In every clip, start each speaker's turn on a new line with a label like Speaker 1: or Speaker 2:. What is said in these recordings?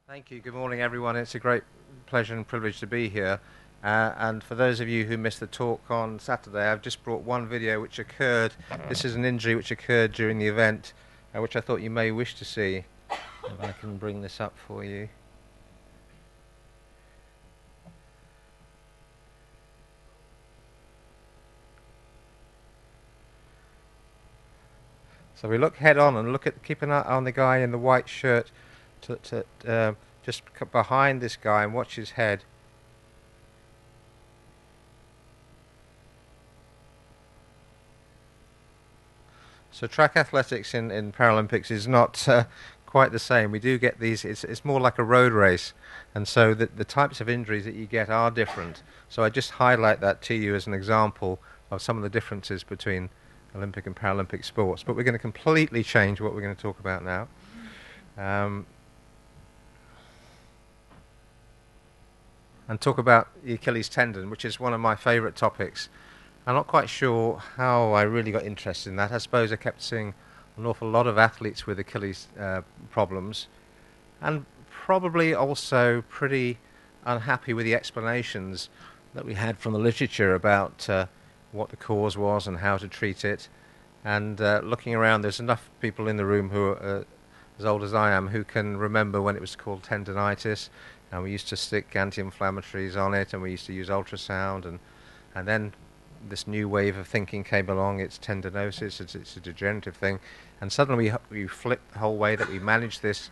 Speaker 1: Thank you. Good morning, everyone. It's a great pleasure and privilege to be here. And for those of you who missed the talk on Saturday, I've just brought one video which occurred. This is an injury which occurred during the event, which I thought you may wish to see. If I can bring this up for you. So we look head on and keep an eye on the guy in the white shirt just behind this guy and watch his head. So track athletics in Paralympics is not quite the same. We do get these, it's more like a road race, and so the types of injuries that you get are different. So I just highlight that to you as an example of some of the differences between Olympic and Paralympic sports. But we're going to completely change what we're going to talk about now. And talk about the Achilles tendon, which is one of my favourite topics. I'm not quite sure how I really got interested in that. I suppose I kept seeing an awful lot of athletes with Achilles problems, and probably also pretty unhappy with the explanations that we had from the literature about what the cause was and how to treat it. And looking around, there's enough people in the room who are as old as I am who can remember when it was called tendinitis, and we used to stick anti-inflammatories on it, and we used to use ultrasound, and then this new wave of thinking came along. It's tendinosis, it's a degenerative thing, and suddenly we flipped the whole way that we manage this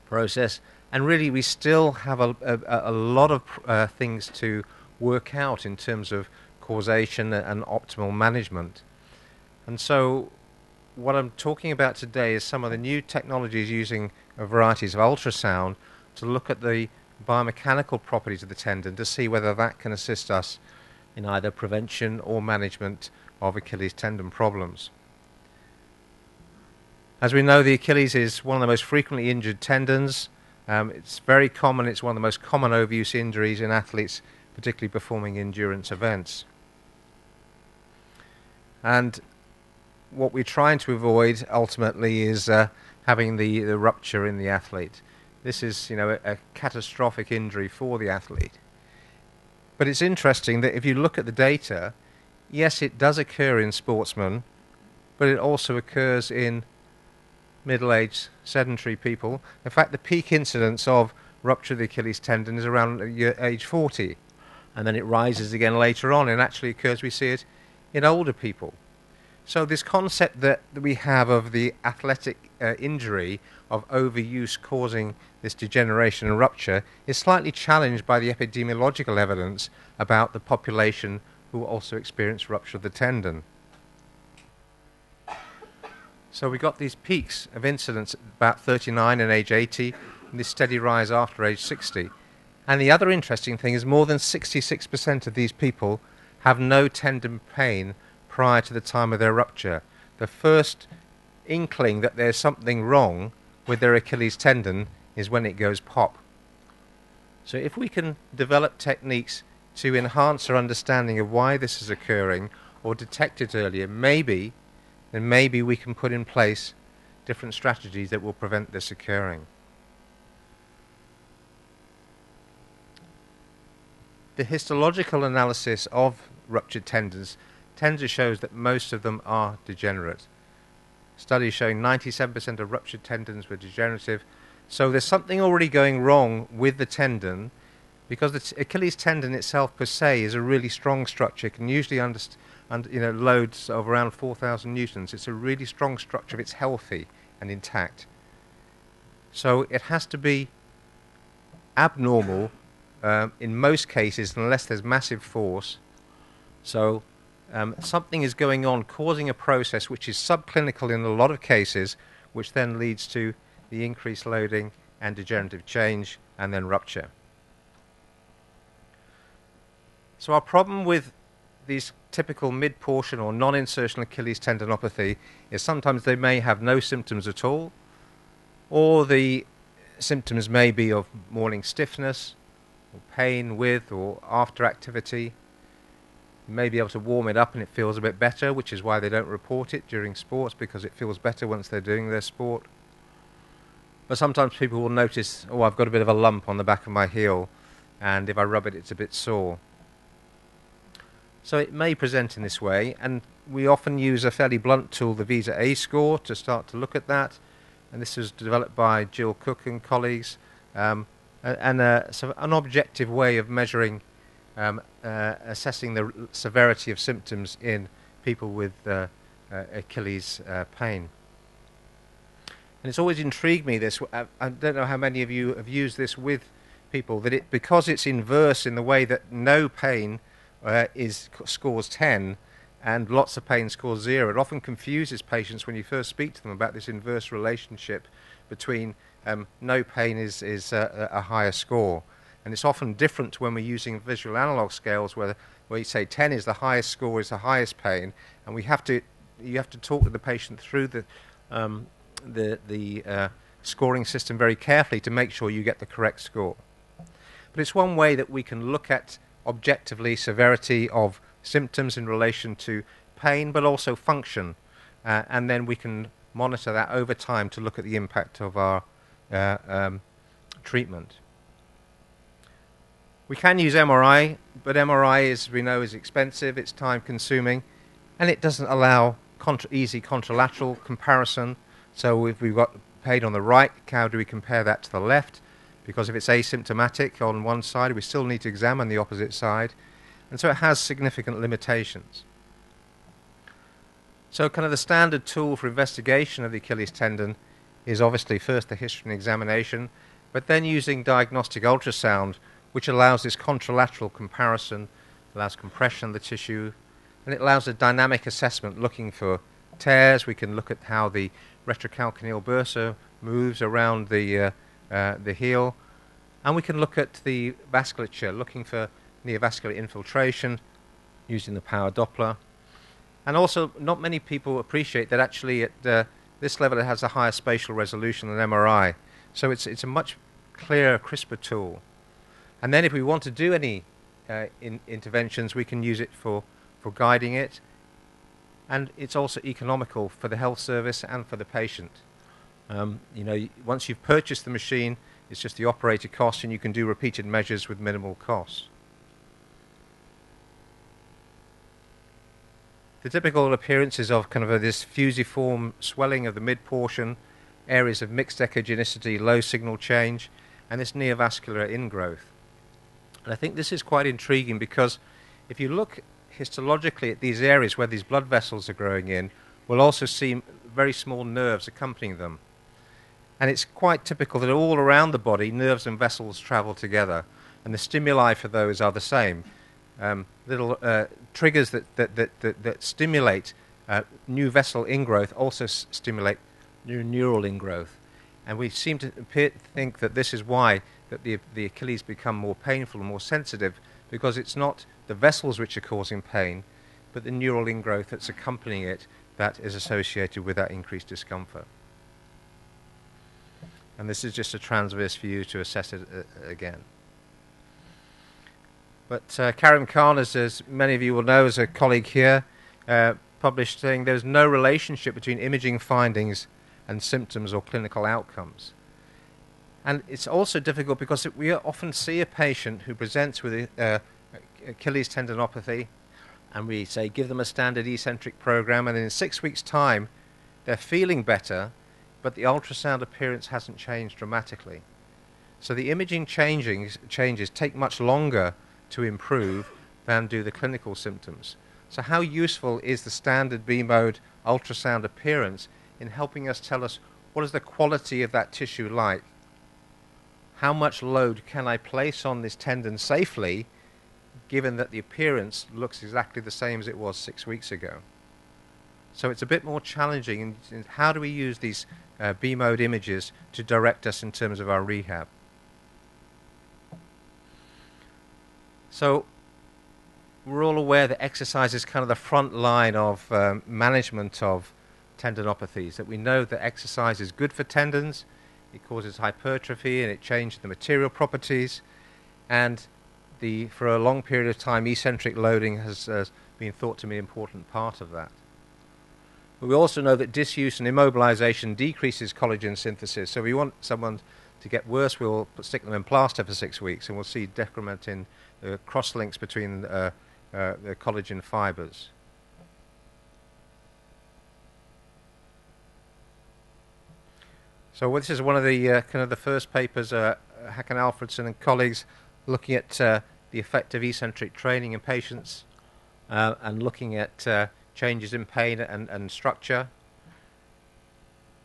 Speaker 1: process, and really we still have a lot of things to work out in terms of causation and optimal management. And so what I'm talking about today is some of the new technologies using varieties of ultrasound to look at the biomechanical properties of the tendon to see whether that can assist us in either prevention or management of Achilles tendon problems. As we know, the Achilles is one of the most frequently injured tendons. It's very common. It's one of the most common overuse injuries in athletes, particularly performing endurance events. And what we're trying to avoid ultimately is having the rupture in the athlete. This is, a catastrophic injury for the athlete. But it's interesting that if you look at the data, yes, it does occur in sportsmen, but it also occurs in middle-aged sedentary people. In fact, the peak incidence of rupture of the Achilles tendon is around age 40, and then it rises again later on, and actually occurs, we see it in older people. So this concept that we have of the athletic injury of overuse causing this degeneration and rupture is slightly challenged by the epidemiological evidence about the population who also experience rupture of the tendon. So we got these peaks of incidence at about 39 and age 80, and this steady rise after age 60. And the other interesting thing is more than 66% of these people have no tendon pain prior to the time of their rupture. The first inkling that there's something wrong with their Achilles tendon is when it goes pop. So if we can develop techniques to enhance our understanding of why this is occurring or detect it earlier, maybe we can put in place different strategies that will prevent this occurring. The histological analysis of ruptured tendons shows that most of them are degenerate. Studies showing 97% of ruptured tendons were degenerative. So there's something already going wrong with the tendon, because the Achilles tendon itself per se is a really strong structure. It can usually loads of around 4,000 newtons. It's a really strong structure if it's healthy and intact. So it has to be abnormal in most cases unless there's massive force. So something is going on causing a process which is subclinical in a lot of cases, which then leads to the increased loading and degenerative change and then rupture. So our problem with these typical mid-portion or non-insertional Achilles tendinopathy is sometimes they may have no symptoms at all, or the symptoms may be of morning stiffness or pain with or after activity. You may be able to warm it up and it feels a bit better, which is why they don't report it during sports, because it feels better once they're doing their sport. But sometimes people will notice, oh, I've got a bit of a lump on the back of my heel, and if I rub it, it's a bit sore. So it may present in this way, and we often use a fairly blunt tool, the Visa A score, to start to look at that. And this was developed by Jill Cook and colleagues, and sort of an objective way of measuring, assessing the severity of symptoms in people with Achilles pain. And it's always intrigued me this. I don't know how many of you have used this with people, that because it's inverse in the way that no pain scores 10 and lots of pain scores 0. It often confuses patients when you first speak to them about this inverse relationship between no pain is a higher score. And it's often different when we're using visual analog scales where you say 10 is the highest score, is the highest pain, and you have to talk to the patient through the scoring system very carefully to make sure you get the correct score. But it's one way that we can look at objectively severity of symptoms in relation to pain, but also function, and then we can monitor that over time to look at the impact of our treatment. We can use MRI, but MRI, as we know, is expensive, it's time consuming, and it doesn't allow easy contralateral comparison. So if we've got pain on the right, how do we compare that to the left? Because if it's asymptomatic on one side, we still need to examine the opposite side. And so it has significant limitations. So kind of the standard tool for investigation of the Achilles tendon is obviously first the history and examination, but then using diagnostic ultrasound, which allows this contralateral comparison, allows compression of the tissue, and it allows a dynamic assessment looking for tears. We can look at how the retrocalcaneal bursa moves around the heel, and we can look at the vasculature, looking for neovascular infiltration using the power Doppler. And also, not many people appreciate that actually at this level it has a higher spatial resolution than MRI. So it's a much clearer, crisper tool. And then if we want to do any interventions, we can use it for guiding it. And it's also economical for the health service and for the patient. Once you've purchased the machine, it's just the operator cost, and you can do repeated measures with minimal cost. The typical appearances of kind of this fusiform swelling of the mid-portion, areas of mixed echogenicity, low signal change, and this neovascular ingrowth. And I think this is quite intriguing because if you look histologically at these areas where these blood vessels are growing in, we'll also see very small nerves accompanying them. And it's quite typical that all around the body, nerves and vessels travel together, and the stimuli for those are the same. Little triggers that stimulate new vessel ingrowth also stimulate new neural ingrowth. And we seem to think that this is why that the Achilles become more painful and more sensitive, because it's not the vessels which are causing pain, but the neural ingrowth that's accompanying it that is associated with that increased discomfort. And this is just a transverse view to assess it again. But Karim Khan, as many of you will know, as a colleague here, published saying there's no relationship between imaging findings and symptoms or clinical outcomes. And it's also difficult because we often see a patient who presents with Achilles tendinopathy, and we say give them a standard eccentric program, and in 6 weeks' time they're feeling better, but the ultrasound appearance hasn't changed dramatically. So the imaging changes take much longer to improve than do the clinical symptoms. So how useful is the standard B-mode ultrasound appearance in helping us tell us what is the quality of that tissue like? How much load can I place on this tendon safely, given that the appearance looks exactly the same as it was 6 weeks ago? So it's a bit more challenging in how do we use these B-mode images to direct us in terms of our rehab. So we're all aware that exercise is kind of the front line of management of tendinopathies, that we know that exercise is good for tendons, it causes hypertrophy and it changes the material properties, and for a long period of time eccentric loading has been thought to be an important part of that. But we also know that disuse and immobilization decreases collagen synthesis. So if we want someone to get worse, we'll stick them in plaster for 6 weeks, and we'll see decrement in cross-links between the collagen fibers. So this is one of the kind of the first papers, Hacken Alfredson and colleagues, looking at the effect of eccentric training in patients and looking at changes in pain and structure.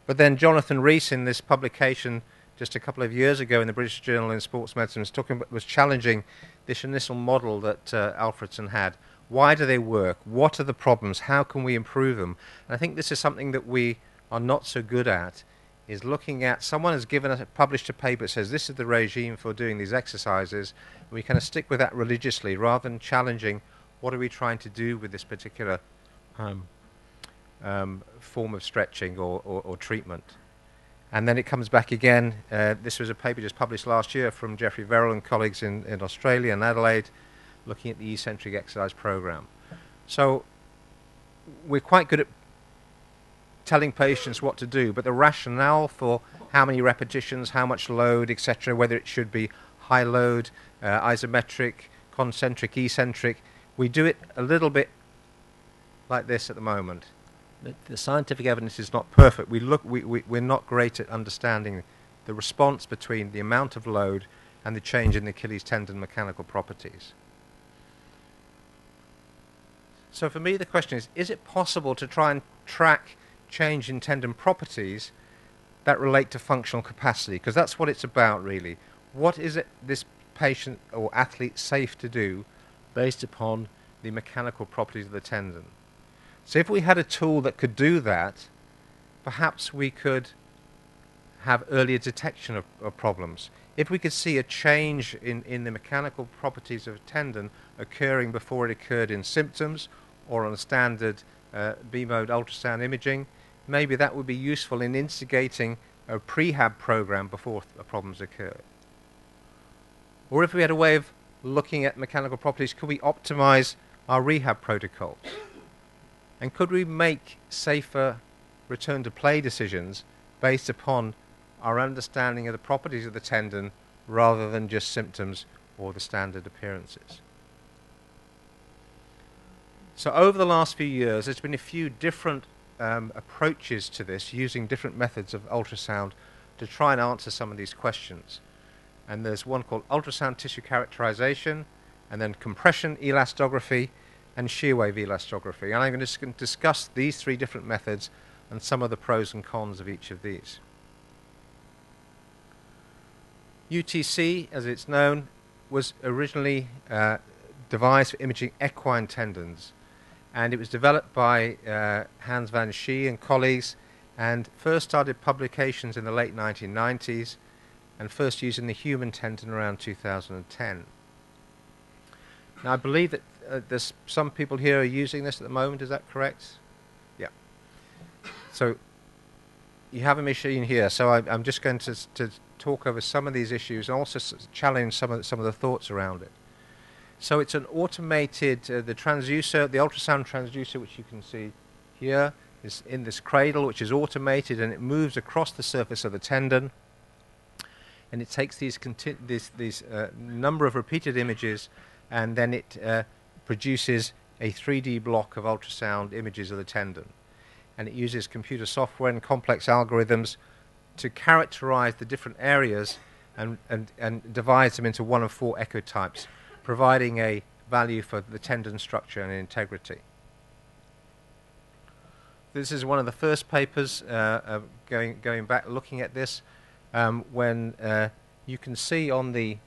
Speaker 1: But then Jonathan Rees, in this publication just a couple of years ago in the British Journal in Sports Medicine, was challenging this initial model that Alfredson had. Why do they work? What are the problems? How can we improve them? And I think this is something that we are not so good at, is looking at, someone has published a paper that says this is the regime for doing these exercises, and we kind of stick with that religiously rather than challenging what are we trying to do with this particular form of stretching or treatment. And then it comes back again. This was a paper just published last year from Geoffrey Verrill and colleagues in Australia and Adelaide, looking at the eccentric exercise program. So we're quite good at telling patients what to do, but the rationale for how many repetitions, how much load, etc., whether it should be high load, isometric, concentric, eccentric, we do it a little bit like this at the moment. The scientific evidence is not perfect. We're not great at understanding the response between the amount of load and the change in the Achilles tendon mechanical properties. So for me the question is it possible to try and track change in tendon properties that relate to functional capacity? Because that's what it's about really. What is it this patient or athlete safe to do based upon the mechanical properties of the tendon? So if we had a tool that could do that, perhaps we could have earlier detection of problems. If we could see a change in the mechanical properties of a tendon occurring before it occurred in symptoms or on a standard B-mode ultrasound imaging, maybe that would be useful in instigating a prehab program before problems occur. Or if we had a way of looking at mechanical properties, could we optimize our rehab protocols? And could we make safer return to play decisions based upon our understanding of the properties of the tendon rather than just symptoms or the standard appearances? So over the last few years, there's been a few different approaches to this, using different methods of ultrasound to try and answer some of these questions. And there's one called ultrasound tissue characterization, and then compression elastography, and shear wave elastography. And I'm going to discuss these three different methods and some of the pros and cons of each of these. UTC, as it's known, was originally devised for imaging equine tendons, and it was developed by Hans van Schie and colleagues, and first started publications in the late 1990s and first used in the human tendon around 2010. Now I believe that there's some people here are using this at the moment, is that correct? Yeah. So you have a machine here, so I'm just going to talk over some of these issues and also challenge some of the thoughts around it. So it's an automated, the transducer, the ultrasound transducer, which you can see here, is in this cradle, which is automated, and it moves across the surface of the tendon, and it takes these number of repeated images, and then it produces a 3D block of ultrasound images of the tendon. And it uses computer software and complex algorithms to characterize the different areas and divides them into one of 4 echotypes, providing a value for the tendon structure and integrity. This is one of the first papers going back looking at this, when you can see on the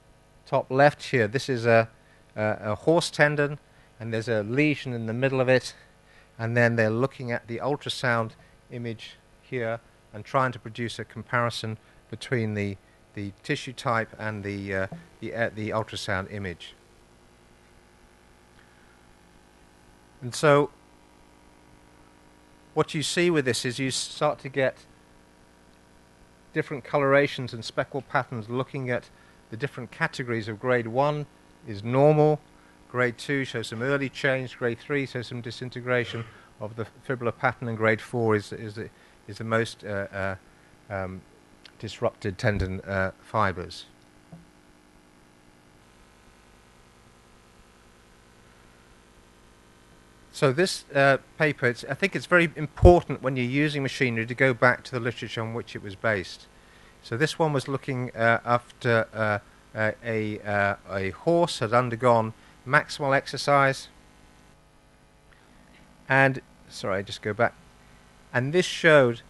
Speaker 1: top left here, this is a horse tendon, and there's a lesion in the middle of it, and then they're looking at the ultrasound image here and trying to produce a comparison between the tissue type and the ultrasound image. And so what you see with this is you start to get different colorations and speckle patterns looking at the different categories of grade 1 is normal, grade 2 shows some early change, grade 3 shows some disintegration, of the fibrillar pattern, and grade 4 is the most disrupted tendon fibers. So this paper, I think it's very important when you're using machinery to go back to the literature on which it was based. So this one was looking after a horse had undergone maximal exercise, and sorry, just go back. And this showed,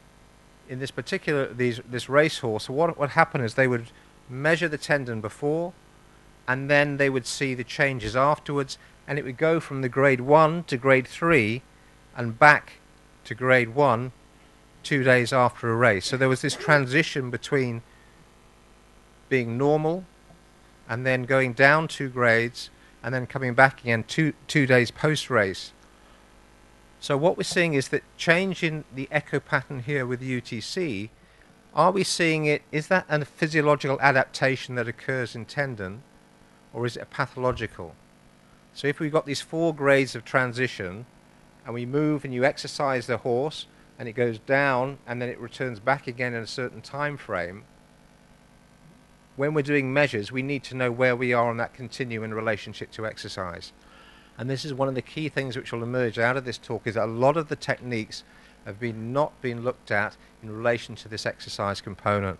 Speaker 1: in this particular this racehorse, what would happen is they would measure the tendon before, and then they would see the changes afterwards, and it would go from the grade 1 to grade 3 and back to grade 1 2 days after a race. So there was this transition between being normal and then going down 2 grades and then coming back again two days post-race. So what we're seeing is that change in the echo pattern here with UTC, are we seeing it, is that a physiological adaptation that occurs in tendon, or is it a pathological? So if we've got these 4 grades of transition, and we move and you exercise the horse, and it goes down, and then it returns back again in a certain time frame, when we're doing measures, we need to know where we are on that continuum in relationship to exercise. And this is one of the key things which will emerge out of this talk, is that a lot of the techniques have not been looked at in relation to this exercise component.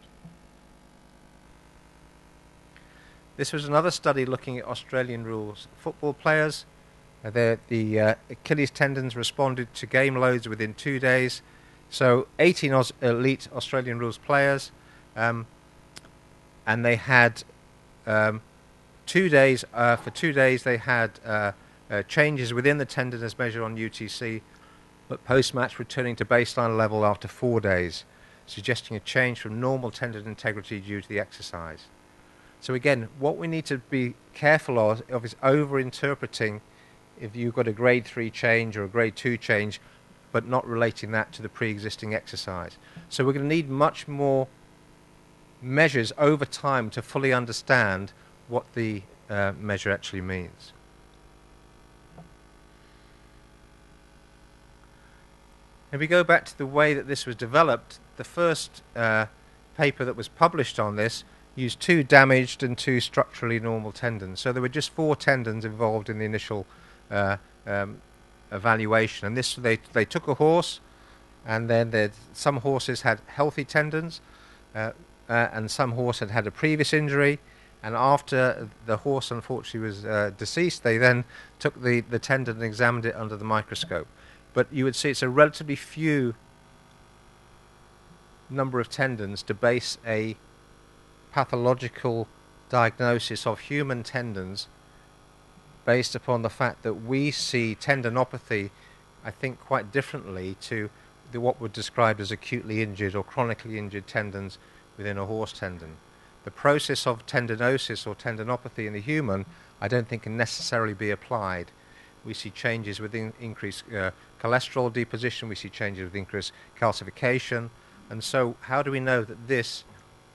Speaker 1: This was another study looking at Australian rules football players. The Achilles tendons responded to game loads within 2 days. So 18 elite Australian rules players, and they had 2 days. For 2 days they had changes within the tendon as measured on UTC, but post-match returning to baseline level after 4 days, suggesting a change from normal tendon integrity due to the exercise. So again, what we need to be careful of is over-interpreting if you've got a grade 3 change or a grade 2 change, but not relating that to the pre-existing exercise. So we're going to need much more measures over time to fully understand what the measure actually means. If we go back to the way that this was developed, the first paper that was published on this used 2 damaged and 2 structurally normal tendons. So there were just 4 tendons involved in the initial evaluation. And this, they took a horse, and then some horses had healthy tendons, and some horse had a previous injury. And after the horse unfortunately was deceased, they then took the tendon and examined it under the microscope. But you would see it's a relatively few number of tendons to base a pathological diagnosis of human tendons based upon the fact that we see tendinopathy, I think, quite differently to what would describe as acutely injured or chronically injured tendons within a horse tendon. The process of tendinosis or tendinopathy in the human, I don't think can necessarily be applied. We see changes with increased cholesterol deposition, we see changes with increased calcification, and so how do we know that this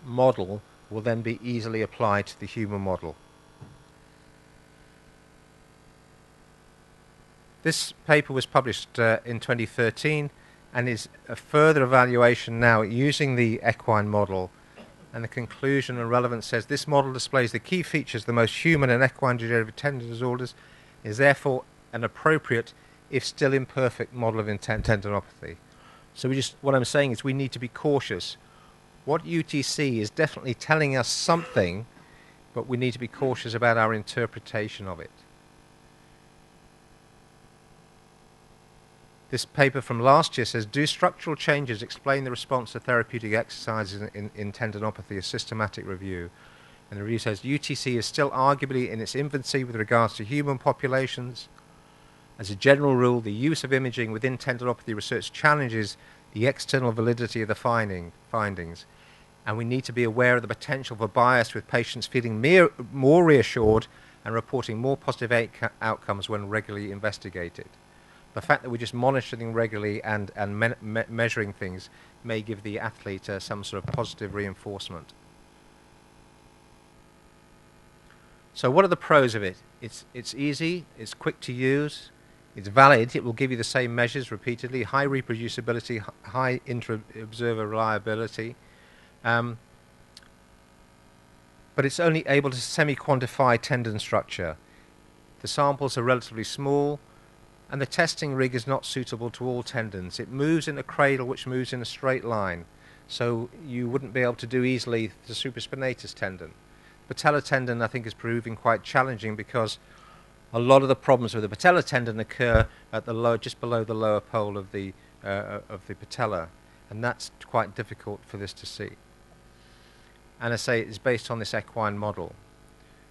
Speaker 1: model will then be easily applied to the human model? This paper was published in 2013 and is a further evaluation now using the equine model, and the conclusion and relevance says this model displays the key features of the most human and equine degenerative tendon disorders, is therefore an appropriate, if still imperfect, model of tendinopathy. So what I'm saying is we need to be cautious. What UTC is definitely telling us something, but we need to be cautious about our interpretation of it. This paper from last year says, do structural changes explain the response to therapeutic exercises in tendinopathy? A systematic review. And the review says, UTC is still arguably in its infancy with regards to human populations. As a general rule, the use of imaging within tendinopathy research challenges the external validity of the findings, and we need to be aware of the potential for bias with patients feeling more reassured and reporting more positive outcomes when regularly investigated. The fact that we're just monitoring regularly and measuring things may give the athlete some sort of positive reinforcement. So what are the pros of it? It's easy, it's quick to use, It's valid. It will give you the same measures repeatedly, high reproducibility, high intra-observer reliability. But it's only able to semi-quantify tendon structure. The samples are relatively small, and the testing rig is not suitable to all tendons. It moves in a cradle which moves in a straight line, so you wouldn't be able to do easily the supraspinatus tendon. Patellar tendon, I think, is proving quite challenging because a lot of the problems with the patellar tendon occur at the just below the lower pole of the patella, and that's quite difficult for this to see. And I say it's based on this equine model.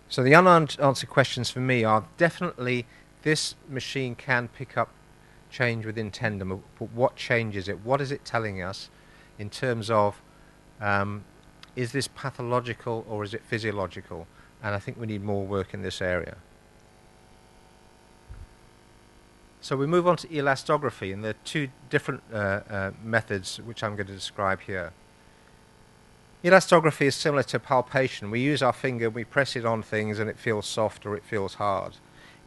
Speaker 1: So the unanswered questions for me are definitely this machine can pick up change within tendon, but what changes it? What is it telling us in terms of is this pathological or is it physiological? And I think we need more work in this area. So we move on to elastography, and there are two different methods which I'm going to describe here. Elastography is similar to palpation. We use our finger, we press it on things and it feels soft or it feels hard.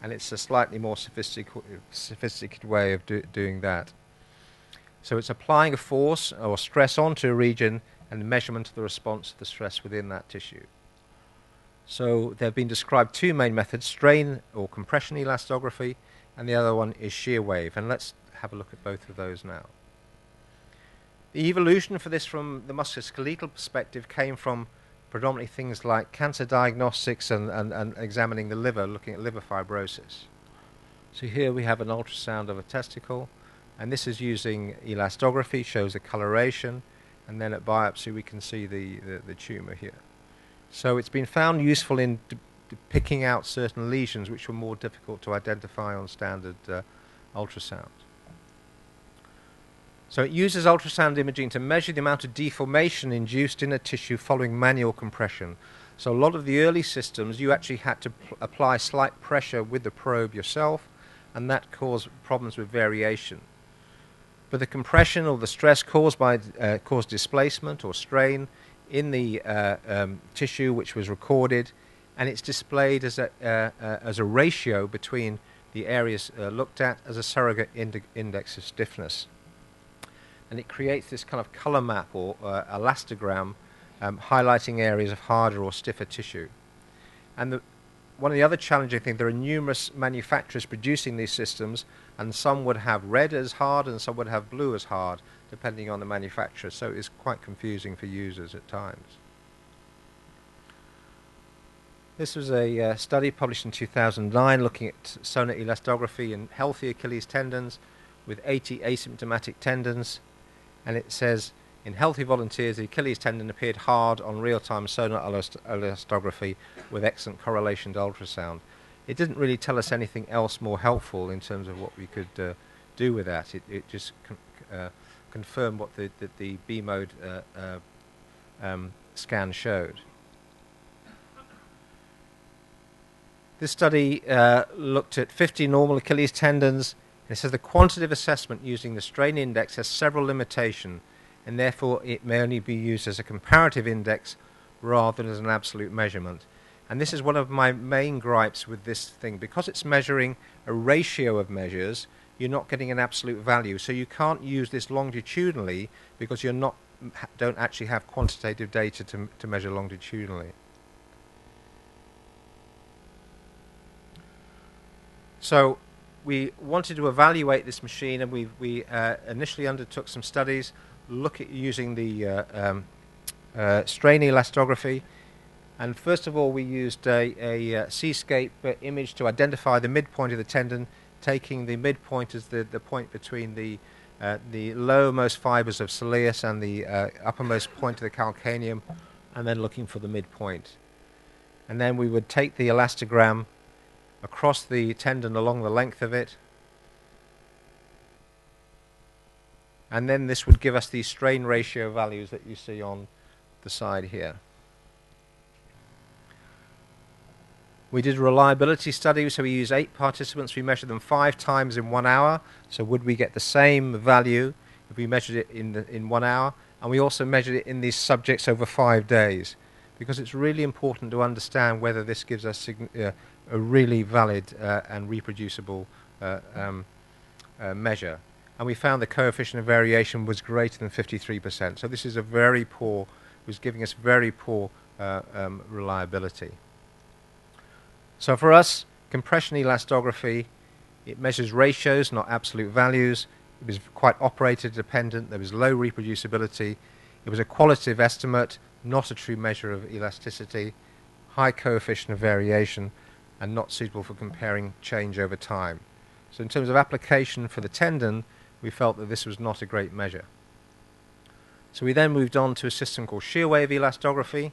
Speaker 1: And it's a slightly more sophisticated way of doing that. So it's applying a force or stress onto a region and measurement of the response to the stress within that tissue. So there have been described two main methods, strain or compression elastography, and the other one is shear wave. And let's have a look at both of those now. The evolution for this from the musculoskeletal perspective came from predominantly things like cancer diagnostics and examining the liver, looking at liver fibrosis. So here we have an ultrasound of a testicle, and this is using elastography, shows the coloration, and then at biopsy we can see the tumor here. So it's been found useful in picking out certain lesions which were more difficult to identify on standard ultrasound. So it uses ultrasound imaging to measure the amount of deformation induced in a tissue following manual compression. So a lot of the early systems, you actually had to apply slight pressure with the probe yourself, and that caused problems with variation. But the compression or the stress caused displacement or strain in the tissue, which was recorded, and it's displayed as a ratio between the areas looked at as a surrogate index of stiffness. And it creates this kind of color map or elastogram highlighting areas of harder or stiffer tissue. And one of the other challenging things, there are numerous manufacturers producing these systems, and some would have red as hard and some would have blue as hard, depending on the manufacturer. So it's quite confusing for users at times. This was a study published in 2009 looking at sonar elastography in healthy Achilles tendons with 80 asymptomatic tendons. And it says, in healthy volunteers, the Achilles tendon appeared hard on real-time sonar elastography with excellent correlation to ultrasound. It didn't really tell us anything else more helpful in terms of what we could do with that. It just confirmed what the B-mode scan showed. This study looked at 50 normal Achilles tendons. It says the quantitative assessment using the strain index has several limitations, and therefore it may only be used as a comparative index rather than as an absolute measurement. And this is one of my main gripes with this thing. Because it's measuring a ratio of measures, you're not getting an absolute value. So you can't use this longitudinally because you don't actually have quantitative data to measure longitudinally. So we wanted to evaluate this machine, and we initially undertook some studies, look at using the strain elastography. And first of all, we used a seascape image to identify the midpoint of the tendon, taking the midpoint as the point between the lowermost fibers of soleus and the uppermost point of the calcaneum, and then looking for the midpoint. And then we would take the elastogram across the tendon along the length of it, and then this would give us these strain ratio values that you see on the side here. We did a reliability study, so we used 8 participants. We measured them 5 times in 1 hour. So would we get the same value if we measured it in 1 hour? And we also measured it in these subjects over 5 days, because it's really important to understand whether this gives us a really valid and reproducible measure, and we found the coefficient of variation was greater than 53%. So this is a very poor, was giving us very poor reliability. So for us, compression elastography, it measures ratios, not absolute values. It was quite operator dependent. There was low reproducibility. It was a qualitative estimate, not a true measure of elasticity, high coefficient of variation, and not suitable for comparing change over time. So in terms of application for the tendon, we felt that this was not a great measure. So we then moved on to a system called shear wave elastography.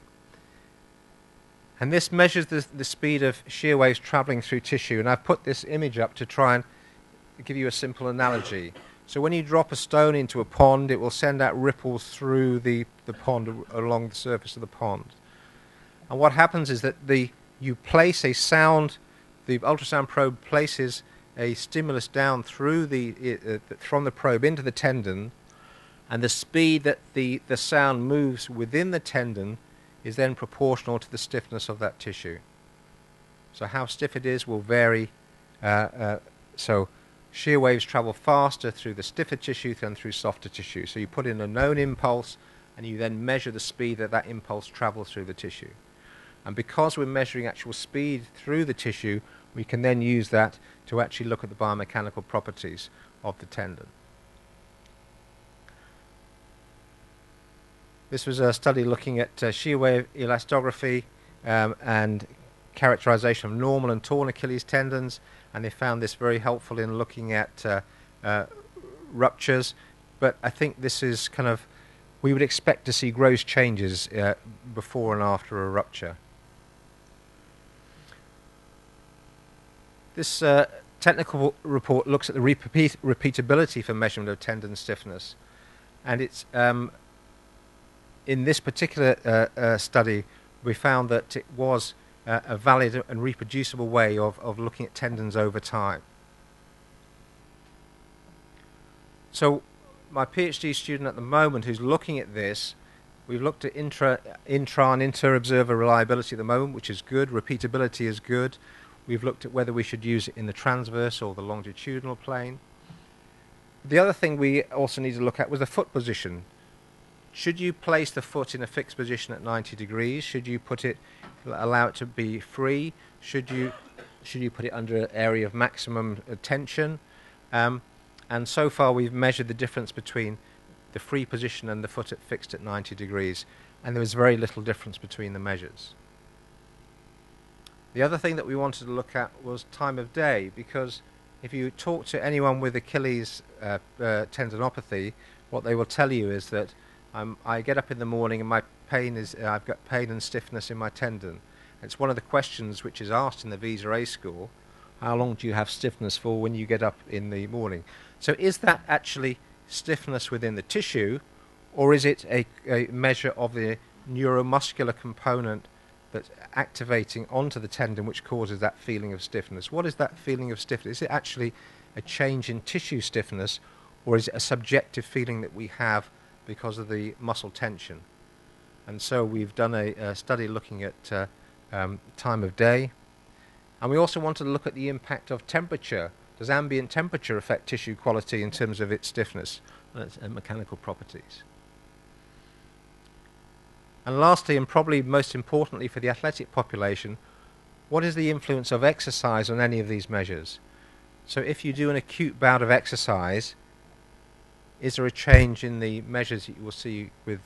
Speaker 1: And this measures the speed of shear waves traveling through tissue. And I've put this image up to try and give you a simple analogy. So when you drop a stone into a pond, it will send out ripples through the pond, along the surface of the pond. And what happens is that you place a sound, the ultrasound probe places a stimulus down through from the probe into the tendon, and the speed that the sound moves within the tendon is then proportional to the stiffness of that tissue. So how stiff it is will vary. So shear waves travel faster through the stiffer tissue than through softer tissue. So you put in a known impulse and you then measure the speed that that impulse travels through the tissue. And because we're measuring actual speed through the tissue, we can then use that to actually look at the biomechanical properties of the tendon. This was a study looking at shear wave elastography and characterization of normal and torn Achilles tendons, and they found this very helpful in looking at ruptures. But I think this is kind of, we would expect to see gross changes before and after a rupture. This technical report looks at the repeatability for measurement of tendon stiffness, and it's in this particular study we found that it was a valid and reproducible way of looking at tendons over time. So my PhD student at the moment who's looking at this, we've looked at intra and inter-observer reliability at the moment, which is good. Repeatability is good. We've looked at whether we should use it in the transverse or the longitudinal plane. The other thing we also need to look at was the foot position. Should you place the foot in a fixed position at 90 degrees? Should you allow it to be free? Should you put it under an area of maximum tension? And so far we've measured the difference between the free position and the foot fixed at 90 degrees, and there was very little difference between the measures. The other thing that we wanted to look at was time of day, because if you talk to anyone with Achilles tendinopathy, what they will tell you is that I get up in the morning and my pain is, I've got pain and stiffness in my tendon. It's one of the questions which is asked in the Visa A score: how long do you have stiffness for when you get up in the morning? So is that actually stiffness within the tissue, or is it a measure of the neuromuscular component that's activating onto the tendon which causes that feeling of stiffness? What is that feeling of stiffness? Is it actually a change in tissue stiffness, or is it a subjective feeling that we have because of the muscle tension? And so we've done a study looking at time of day, and we also wanted to look at the impact of temperature. Does ambient temperature affect tissue quality in terms of its stiffness and mechanical properties? And lastly, and probably most importantly for the athletic population, what is the influence of exercise on any of these measures? So if you do an acute bout of exercise, is there a change in the measures that you will see with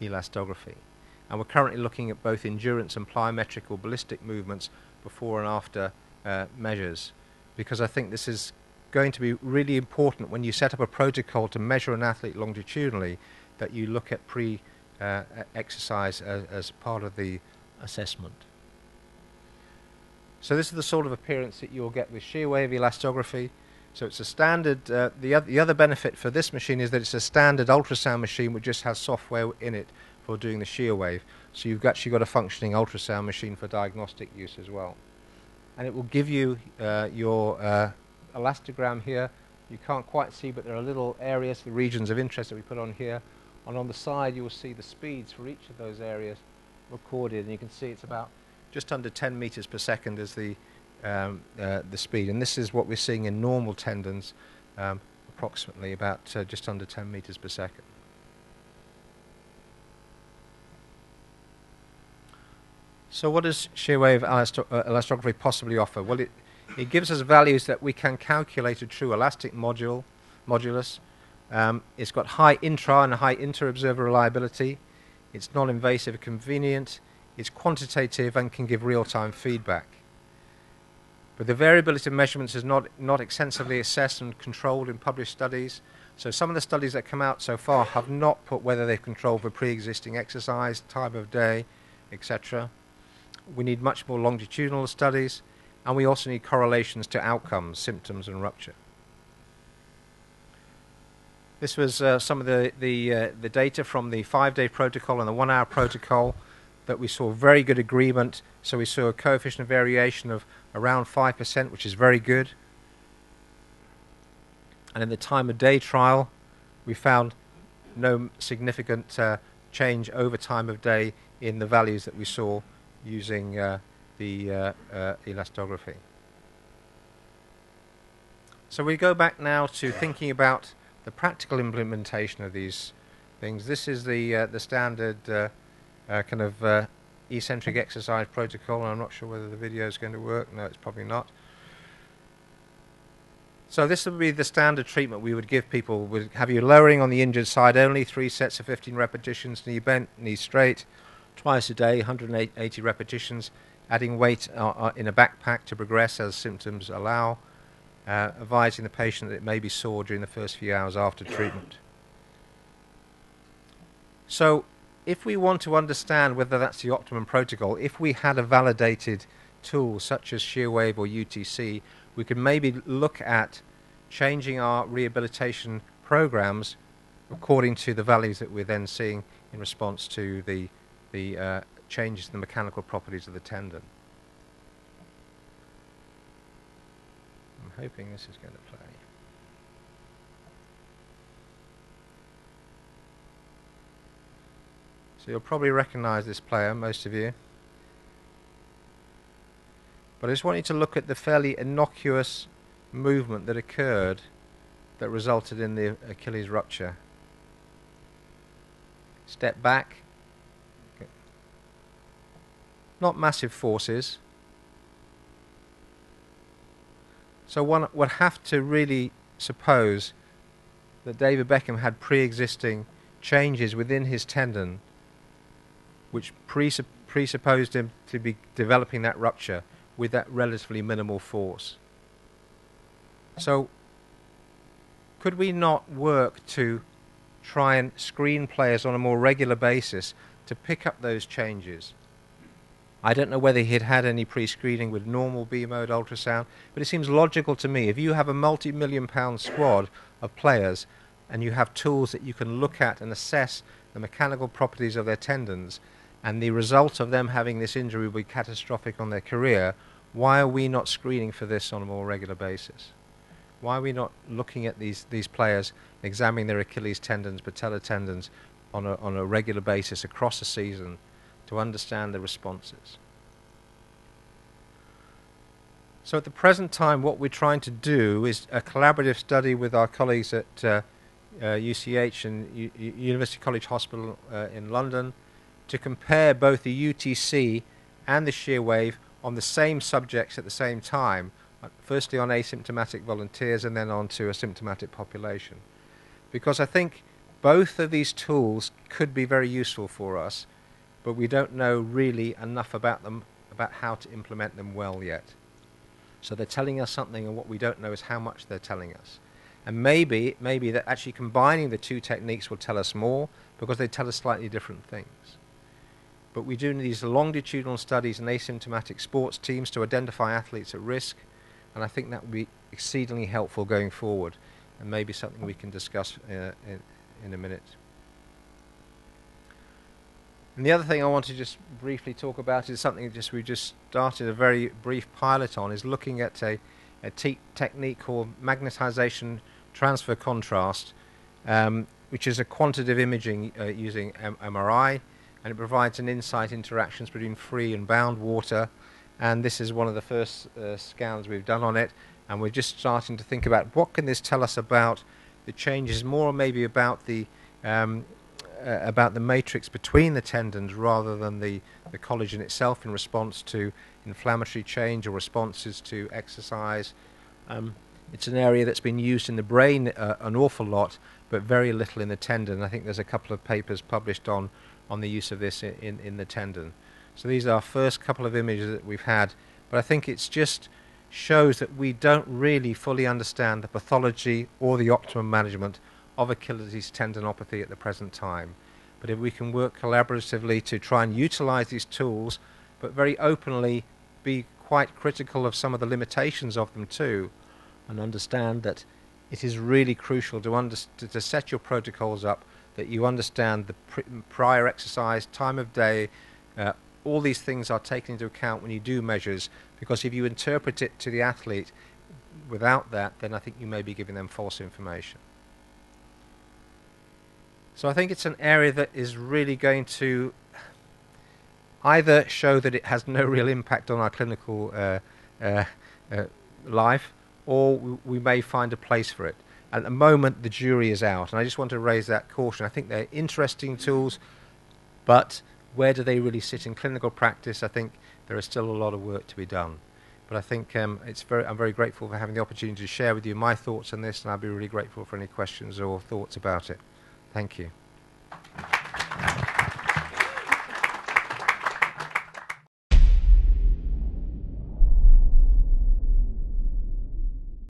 Speaker 1: elastography? And we're currently looking at both endurance and plyometric or ballistic movements before and after measures, because I think this is going to be really important when you set up a protocol to measure an athlete longitudinally, that you look at exercise as part of the assessment. So this is the sort of appearance that you'll get with shear wave elastography. So it's a standard, the other benefit for this machine is that it's a standard ultrasound machine which just has software in it for doing the shear wave. So you've actually got a functioning ultrasound machine for diagnostic use as well. And it will give you your elastogram here. You can't quite see, but there are little areas, the regions of interest that we put on here. And on the side you will see the speeds for each of those areas recorded, and you can see it's about just under 10 meters per second as the the speed. And this is what we're seeing in normal tendons, approximately about just under 10 meters per second. So what does shear wave elastography possibly offer? Well, it gives us values that we can calculate a true elastic modulus. It's got high intra and high inter-observer reliability. It's non-invasive, convenient. It's quantitative and can give real-time feedback. But the variability of measurements is not extensively assessed and controlled in published studies. So some of the studies that come out so far have not put whether they've controlled for pre-existing exercise, time of day, etc. We need much more longitudinal studies, and we also need correlations to outcomes, symptoms, and rupture. This was some of the data from the 5-day protocol and the 1-hour protocol that we saw very good agreement. So we saw a coefficient of variation of around 5%, which is very good. And in the time of day trial, we found no significant change over time of day in the values that we saw using the elastography. So we go back now to thinking about the practical implementation of these things. This is the standard kind of eccentric exercise protocol, and I'm not sure whether the video is going to work. No, it's probably not. So this would be the standard treatment we would give people. We'd have you lowering on the injured side only, 3 sets of 15 repetitions, knee bent, knee straight, twice a day, 180 repetitions, adding weight in a backpack to progress as symptoms allow, advising the patient that it may be sore during the first few hours after treatment. So if we want to understand whether that's the optimum protocol, if we had a validated tool such as Shear Wave or UTC, we could maybe look at changing our rehabilitation programs according to the values that we're then seeing in response to the changes in the mechanical properties of the tendon. I'm hoping this is going to play. So you'll probably recognize this player, most of you. But I just want you to look at the fairly innocuous movement that occurred that resulted in the Achilles rupture. Step back. Okay. Not massive forces. So one would have to really suppose that David Beckham had pre-existing changes within his tendon which presupposed him to be developing that rupture with that relatively minimal force. So could we not work to try and screen players on a more regular basis to pick up those changes? I don't know whether he'd had any pre-screening with normal B-mode ultrasound, but it seems logical to me. If you have a multi-million-pound squad of players and you have tools that you can look at and assess the mechanical properties of their tendons, and the result of them having this injury will be catastrophic on their career, why are we not screening for this on a more regular basis? Why are we not looking at these players, examining their Achilles tendons, patellar tendons on a regular basis across the season to understand the responses? So at the present time, what we're trying to do is a collaborative study with our colleagues at UCH and University College Hospital in London to compare both the UTC and the shear wave on the same subjects at the same time, firstly on asymptomatic volunteers and then on to a symptomatic population. Because I think both of these tools could be very useful for us, but we don't know really enough about them, about how to implement them well yet. So they're telling us something, and what we don't know is how much they're telling us. And maybe that actually combining the two techniques will tell us more, because they tell us slightly different things. But we do need these longitudinal studies in asymptomatic sports teams to identify athletes at risk, and I think that would be exceedingly helpful going forward, and maybe something we can discuss in a minute. And the other thing I want to just briefly talk about is something we just started a very brief pilot on, is looking at a technique called magnetization transfer contrast, which is a quantitative imaging using MRI, and it provides an insight interactions between free and bound water, and this is one of the first scans we've done on it, and we're just starting to think about what can this tell us about the changes, more maybe about the matrix between the tendons rather than the collagen itself in response to inflammatory change or responses to exercise. It's an area that's been used in the brain an awful lot, but very little in the tendon. I think there's a couple of papers published on the use of this in the tendon. So these are our first couple of images that we've had, but I think it's just shows that we don't really fully understand the pathology or the optimum management of Achilles tendinopathy at the present time. But if we can work collaboratively to try and utilize these tools, but very openly be quite critical of some of the limitations of them too, and understand that it is really crucial to set your protocols up, that you understand the prior exercise, time of day, all these things are taken into account when you do measures, because if you interpret it to the athlete without that, then I think you may be giving them false information. So I think it's an area that is really going to either show that it has no real impact on our clinical life, or we may find a place for it. At the moment, the jury is out, and I just want to raise that caution. I think they're interesting tools, but where do they really sit in clinical practice? I think there is still a lot of work to be done. But I think I'm very grateful for having the opportunity to share with you my thoughts on this, and I'll be really grateful for any questions or thoughts about it. Thank you.